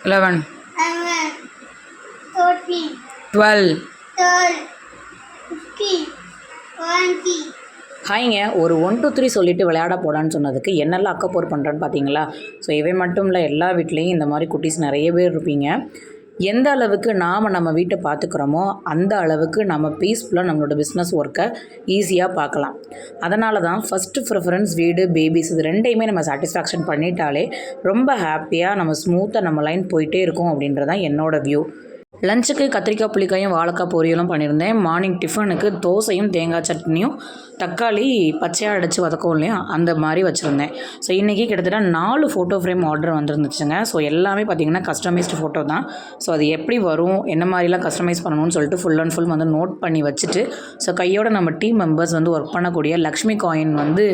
11, 13, 12. 15, 20. ஹாய்ங்க, ஒரு 1 2 3 சொல்லிட்டு விளையாட போடான்னு சொன்னதுக்கு என்னெல்லாம் அக்கப்போர் பண்ணுறேன்னு பார்த்தீங்களா? ஸோ இவை மட்டும் இல்லை, எல்லா வீட்லேயும் இந்த மாதிரி குட்டீஸ் நிறைய பேர் இருப்பீங்க. எந்த அளவுக்கு நாம் நம்ம வீட்டை பார்த்துக்கிறோமோ அந்த அளவுக்கு நம்ம பீஸ்ஃபுல்லாக நம்மளோட பிஸ்னஸ் ஒர்க்கை ஈஸியாக பார்க்கலாம். அதனால தான் ஃபஸ்ட்டு ப்ரிஃபரன்ஸ் வீடு, பேபிஸ் இது ரெண்டையுமே நம்ம சாட்டிஸ்ஃபேக்ஷன் பண்ணிட்டாலே ரொம்ப ஹாப்பியாக நம்ம ஸ்மூத்தாக நம்ம லைன் போயிட்டே இருக்கும் அப்படின்றதான் என்னோடய வியூ. லஞ்சுக்கு கத்திரிக்காய் புளிக்காயும் வாழைக்காய் பொரியலும் பண்ணியிருந்தேன். மார்னிங் டிஃபனுக்கு தோசையும் தேங்காய் சட்னியும் தக்காளி பச்சையாக அடித்து வதக்கவும் இல்லையா அந்த மாதிரி வச்சுருந்தேன். ஸோ இன்றைக்கி கிட்டத்தட்ட 4 ஃபோட்டோ ஃப்ரேம் ஆர்டர் வந்துருந்துச்சுங்க. ஸோ எல்லாமே பார்த்திங்கன்னா கஸ்டமைஸ்டு ஃபோட்டோ தான். ஸோ அது எப்படி வரும், என்ன மாதிரிலாம் கஸ்டமைஸ் பண்ணணும்னு சொல்லிட்டு ஃபுல் அண்ட் ஃபுல் வந்து நோட் பண்ணி வச்சுட்டு, ஸோ கையோட நம்ம டீம் மெம்பர்ஸ் வந்து ஒர்க் பண்ணக்கூடிய லக்ஷ்மி காயின் வந்து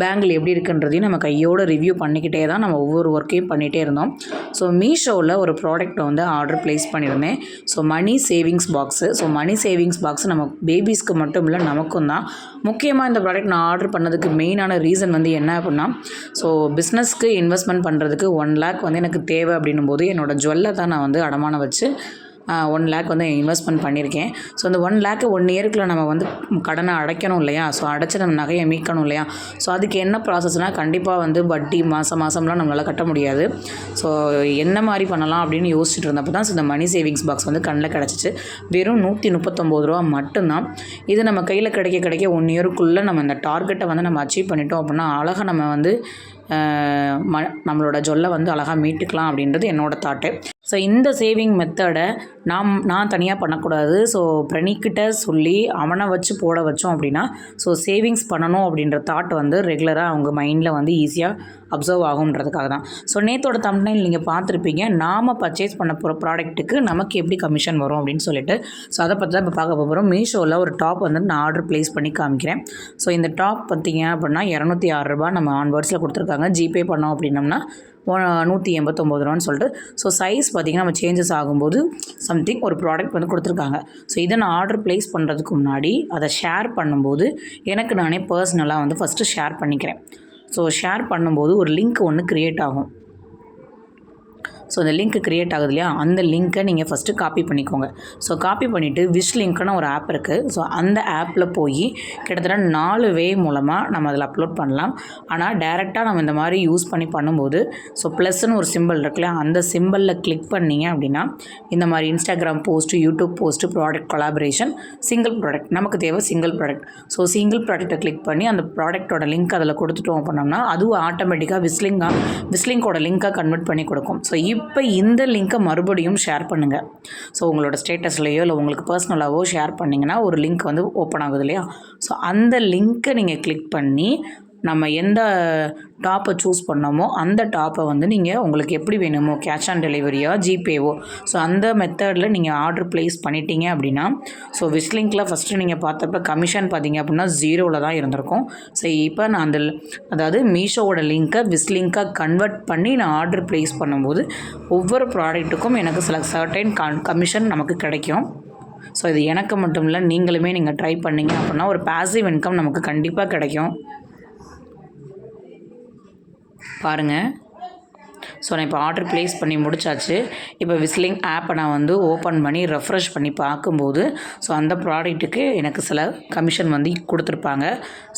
பேங்கில் எப்படி இருக்குன்றதையும் நம்ம கையோட ரிவ்யூ பண்ணிக்கிட்டே தான் நம்ம ஒவ்வொரு ஒர்க்கையும் பண்ணிகிட்டே இருந்தோம். ஸோ மீஷோவில் ஒரு ப்ராடக்ட் வந்து ஆர்டர் ப்ளேஸ் பண்ணியிருந்தேன். So money savings box. So money savings box நம்ம பேபிஸ்க்கு மட்டும் இல்லை, நமக்கும் தான். முக்கியமாக இந்த ப்ராடக்ட் நான் ஆர்டர் பண்ணதுக்கு மெயினான ரீசன் வந்து என்ன அப்படின்னா, ஸோ பிஸ்னஸ்க்கு இன்வெஸ்ட்மெண்ட் பண்ணுறதுக்கு 1 lakh வந்து எனக்கு தேவை அப்படின்னும் போது என்னோடய ஜுவல்லை தான் நான் வந்து அடமானம் வச்சு 1 lakh வந்து இன்வெஸ்ட்மெண்ட் பண்ணியிருக்கேன். ஸோ அந்த 1 lakh 1 yearக்குள்ள நம்ம வந்து கடனை அடைக்கணும் இல்லையா? ஸோ அடைச்சி நம்ம நகையை மீட்கணும் இல்லையா? ஸோ அதுக்கு என்ன ப்ராசஸ்னால், கண்டிப்பாக வந்து வட்டி மாதம்லாம் நம்மளால் கட்ட முடியாது. ஸோ என்ன மாதிரி பண்ணலாம் அப்படின்னு யோசிச்சுட்டு இருந்தப்போ தான் இந்த மணி சேவிங்ஸ் பாக்ஸ் வந்து கண்ணில் கிடச்சிச்சு. வெறும் 139 ரூபா மட்டும்தான். இது நம்ம கையில் கிடைக்க 1 yearக்குள்ளே நம்ம இந்த டார்கெட்டை வந்து நம்ம அச்சீவ் பண்ணிட்டோம் அப்படின்னா அழகாக நம்ம வந்து நம்மளோட ஜொல்லை வந்து அழகாக மீட்டுக்கலாம் அப்படின்றது என்னோடய தாட்டு. ஸோ இந்த சேவிங் மெத்தடை நான் தனியாக பண்ணக்கூடாது. ஸோ பிரணிக்கிட்ட சொல்லி அவனை வச்சு போட வச்சோம் அப்படின்னா, ஸோ சேவிங்ஸ் பண்ணணும் அப்படின்ற தாட் வந்து ரெகுலராக அவங்க மைண்டில் வந்து ஈஸியாக அப்சர்வ் ஆகுன்றதுக்காக தான். ஸோ நேத்தோட தம்ப்நெயில் நீங்கள் பார்த்துருப்பீங்க, நாம் பர்ச்சேஸ் பண்ண போகிற ப்ராடக்ட்டுக்கு நமக்கு எப்படி கமிஷன் வரும் அப்படின்னு சொல்லிட்டு. ஸோ அதை பற்றி தான் இப்போ பார்க்க போகிறோம். மீஷோவில் ஒரு டாப் வந்து நான் ஆர்டர் ப்ளேஸ் பண்ணி காமிக்கிறேன். ஸோ இந்த டாப் பார்த்திங்க அப்படின்னா 206 ரூபா நம்ம ஆன்வர்ட்ஸில் கொடுத்துருக்காங்க. ஜிபே பண்ணோம் அப்படின்னம்னா 189 ரூபான்னு சொல்லிட்டு. ஸோ சைஸ் பார்த்திங்கன்னா நம்ம சேஞ்சஸ் ஆகும்போது சம்திங் ஒரு ப்ராடக்ட் வந்து கொடுத்துருக்காங்க. ஸோ இதை நான் ஆர்டர் ப்ளேஸ் பண்ணுறதுக்கு முன்னாடி அதை ஷேர் பண்ணும்போது எனக்கு நானே பர்சனலாக வந்து ஃபஸ்ட்டு ஷேர் பண்ணிக்கிறேன். ஸோ ஷேர் பண்ணும்போது ஒரு லிங்க் ஒன்று க்ரியேட் ஆகும். ஸோ அந்த லிங்க் க்ரியேட் ஆகுது இல்லையா, அந்த லிங்க்கை நீங்கள் ஃபஸ்ட்டு காப்பி பண்ணிக்கோங்க. ஸோ காப்பி பண்ணிவிட்டு விஷ் லிங்க்னு ஒரு ஆப் இருக்குது. ஸோ அந்த ஆப்பில் போய் கிட்டத்தட்ட 4 வே மூலமாக நம்ம அதில் அப்லோட் பண்ணலாம். ஆனால் டேரெக்டாக நம்ம இந்த மாதிரி யூஸ் பண்ணி பண்ணும்போது ஸோ ப்ளஸ்ன்னு ஒரு சிம்பிள் இருக்குல்ல, அந்த சிம்பிளில் கிளிக் பண்ணிங்க அப்படின்னா இந்த மாதிரி Instagram post, YouTube post, product collaboration, single product, நமக்கு தேவை சிங்கிள் ப்ராடக்ட். ஸோ சிங்கிள் ப்ராடக்ட்டை கிளிக் பண்ணி அந்த ப்ராடக்ட்டோட லிங்க் அதில் கொடுத்துட்டோம் பண்ணோம்னா அதுவும் ஆட்டோமேட்டிக்காக விஸ்லிங்கோட லிங்காக கன்வெர்ட் பண்ணி கொடுக்கும். ஸோ இப்போ இந்த லிங்க்கை மறுபடியும் ஷேர் பண்ணுங்கள். ஸோ உங்களோட ஸ்டேட்டஸ்லையோ இல்லை உங்களுக்கு பர்சனலாகவோ ஷேர் பண்ணிங்கன்னா ஒரு லிங்க் வந்து ஓப்பன் ஆகுது இல்லையா? ஸோ அந்த லிங்க்கை நீங்கள் கிளிக் பண்ணி நம்ம எந்த டாப்பை சூஸ் பண்ணோமோ அந்த டாப்பை வந்து நீங்கள் உங்களுக்கு எப்படி வேணுமோ, கேஷ் ஆன் டெலிவரியோ ஜிபேவோ, ஸோ அந்த மெத்தடில் நீங்கள் ஆர்டர் ப்ளேஸ் பண்ணிட்டீங்க அப்படின்னா, ஸோ விஸ்லிங்கில் ஃபஸ்ட்டு நீங்கள் பார்த்தப்ப கமிஷன் பார்த்தீங்க அப்படின்னா 0ல் தான் இருந்திருக்கும். ஸோ இப்போ நான் அதாவது மீஷோவோட லிங்க்கை விஸ்லிங்காக கன்வெர்ட் பண்ணி நான் ஆர்டர் ப்ளேஸ் பண்ணும்போது ஒவ்வொரு ப்ராடக்ட்டுக்கும் எனக்கு சில சர்டைன் கமிஷன் நமக்கு கிடைக்கும். ஸோ இது எனக்கு மட்டும் இல்லை, நீங்களுமே நீங்கள் ட்ரை பண்ணிங்க அப்படின்னா ஒரு பாசிவ் இன்கம் நமக்கு கண்டிப்பாக கிடைக்கும். பாருங்கள், ஸோ நான் இப்போ ஆர்டர் ப்ளேஸ் பண்ணி முடிச்சாச்சு. இப்போ விஸ்லிங் ஆப்பை நான் வந்து ஓப்பன் பண்ணி ரெஃப்ரெஷ் பண்ணி பார்க்கும்போது ஸோ அந்த ப்ராடக்ட்டுக்கு எனக்கு சில கமிஷன் வந்து கொடுத்துருப்பாங்க.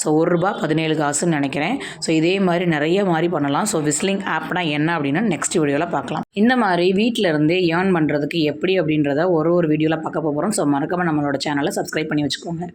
ஸோ ₹1.17 நினைக்கிறேன். ஸோ இதே மாதிரி நிறைய மாதிரி பண்ணலாம். ஸோ விஸ்லிங் ஆப்னா என்ன அப்படின்னு நெக்ஸ்ட் வீடியோவில் பார்க்கலாம். இந்த மாதிரி வீட்டில் இருந்தே ஏர்ன் பண்ணுறதுக்கு எப்படி அப்படின்றத ஒரு வீடியோவில் பார்க்க போகிறோம். ஸோ மறக்காமல் நம்மளோட சேனலை சப்ஸ்கிரைப் பண்ணி வச்சுக்கோங்க.